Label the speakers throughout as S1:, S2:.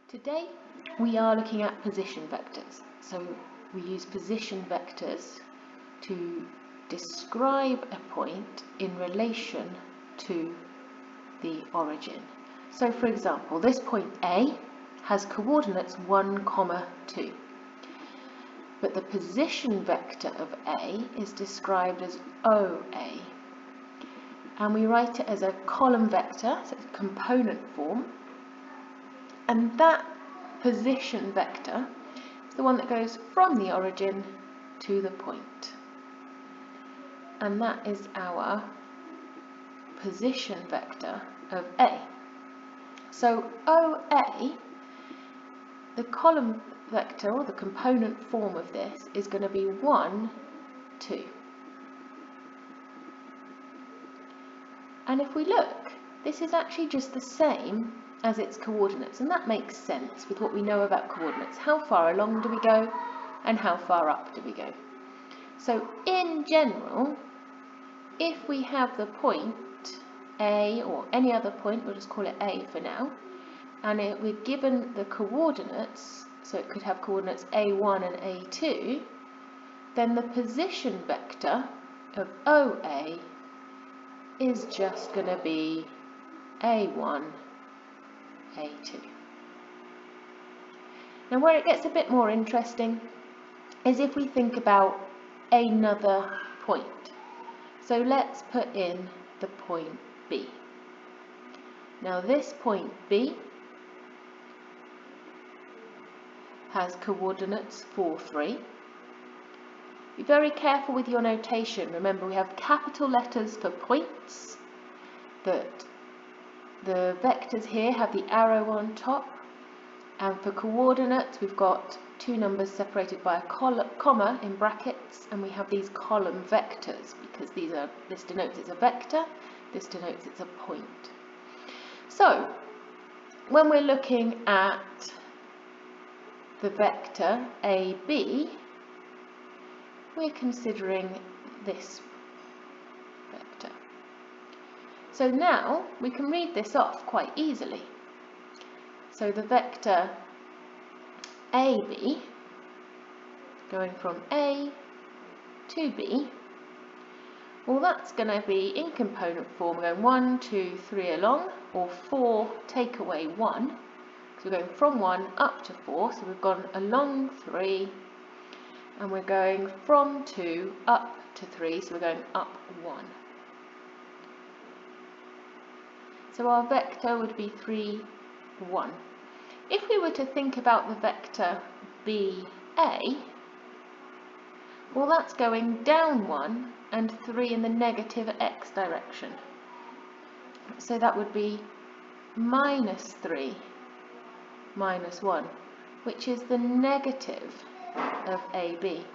S1: Today we are looking at position vectors. So we use position vectors to describe a point in relation to the origin. So for example, this point A has coordinates 1, 2. But the position vector of A is described as OA. And we write it as a column vector, so it's a component form. And that position vector is the one that goes from the origin to the point. And that is our position vector of A. So OA, the column vector or the component form of this is going to be 1, 2. And if we look, this is actually just the same as its coordinates, and that makes sense with what we know about coordinates. How far along do we go and how far up do we go? So in general, if we have the point A or any other point, we'll just call it A for now, and we're given the coordinates, so it could have coordinates A1 and A2, then the position vector of OA is just going to be A1, A2. Now where it gets a bit more interesting is if we think about another point. So let's put in the point B. Now this point B has coordinates 4, 3. Be very careful with your notation. Remember, we have capital letters for points, that the vectors here have the arrow on top, and for coordinates we've got two numbers separated by a comma in brackets, and we have these column vectors because this denotes it's a vector, this denotes it's a point. So when we're looking at the vector AB, we're considering this vector. So now we can read this off quite easily. So the vector AB, going from A to B, well, that's going to be in component form, going 1, 2, 3 along, or 4 take away 1. So we're going from 1 up to 4, so we've gone along 3, and we're going from 2 up to 3, so we're going up 1. So our vector would be 3, 1. If we were to think about the vector BA, well, that's going down 1 and 3 in the negative x direction. So that would be -3, -1, which is the negative of AB.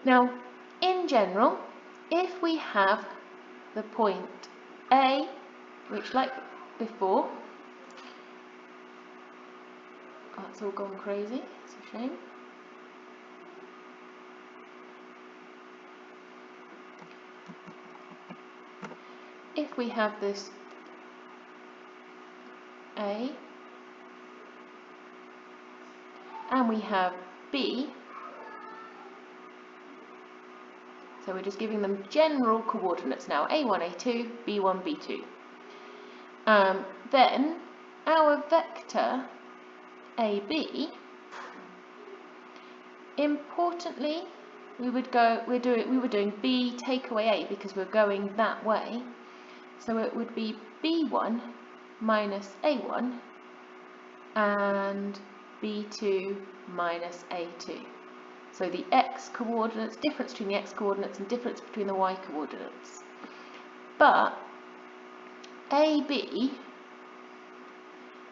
S1: Now, in general, if we have the point A, which like before, oh, it's all gone crazy, it's a shame. If we have this A and we have B, so we're just giving them general coordinates now, A1, A2, B1, B2. Then our vector AB, importantly, we were doing B take away A because we're going that way. So it would be B1 minus A1 and B2 minus A2. So the x coordinates, difference between the x coordinates and difference between the y coordinates. But AB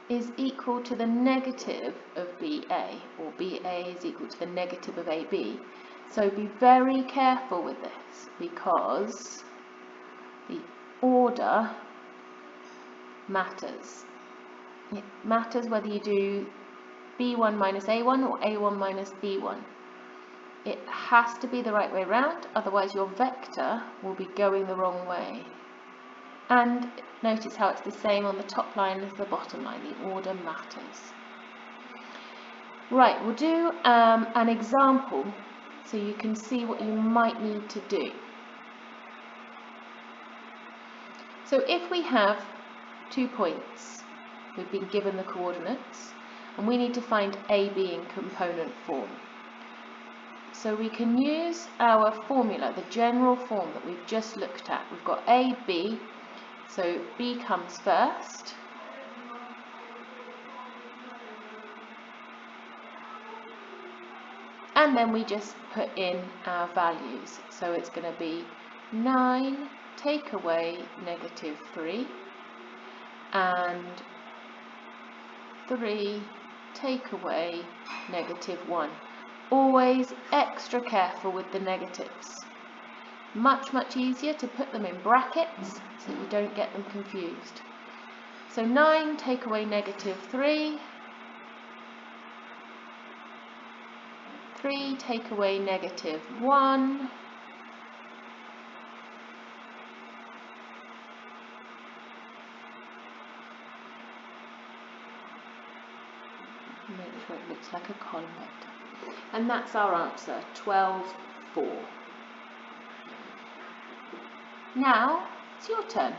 S1: is equal to the negative of BA, or BA is equal to the negative of AB. So be very careful with this, because the order matters. It matters whether you do B1 minus A1 or A1 minus B1. It has to be the right way round, otherwise your vector will be going the wrong way. And notice how it's the same on the top line as the bottom line, the order matters. Right, we'll do an example so you can see what you might need to do. So if we have 2 points, we've been given the coordinates, and we need to find A, B in component form. So we can use our formula, the general form that we've just looked at. We've got A, B, so B comes first. And then we just put in our values. So it's going to be 9 take away -3 and 3 take away -1. Always extra careful with the negatives. Much easier to put them in brackets so you don't get them confused. So 9 take away -3, 3 take away -1, make sure it looks like a column vector. And that's our answer, 12, 4. Now, it's your turn.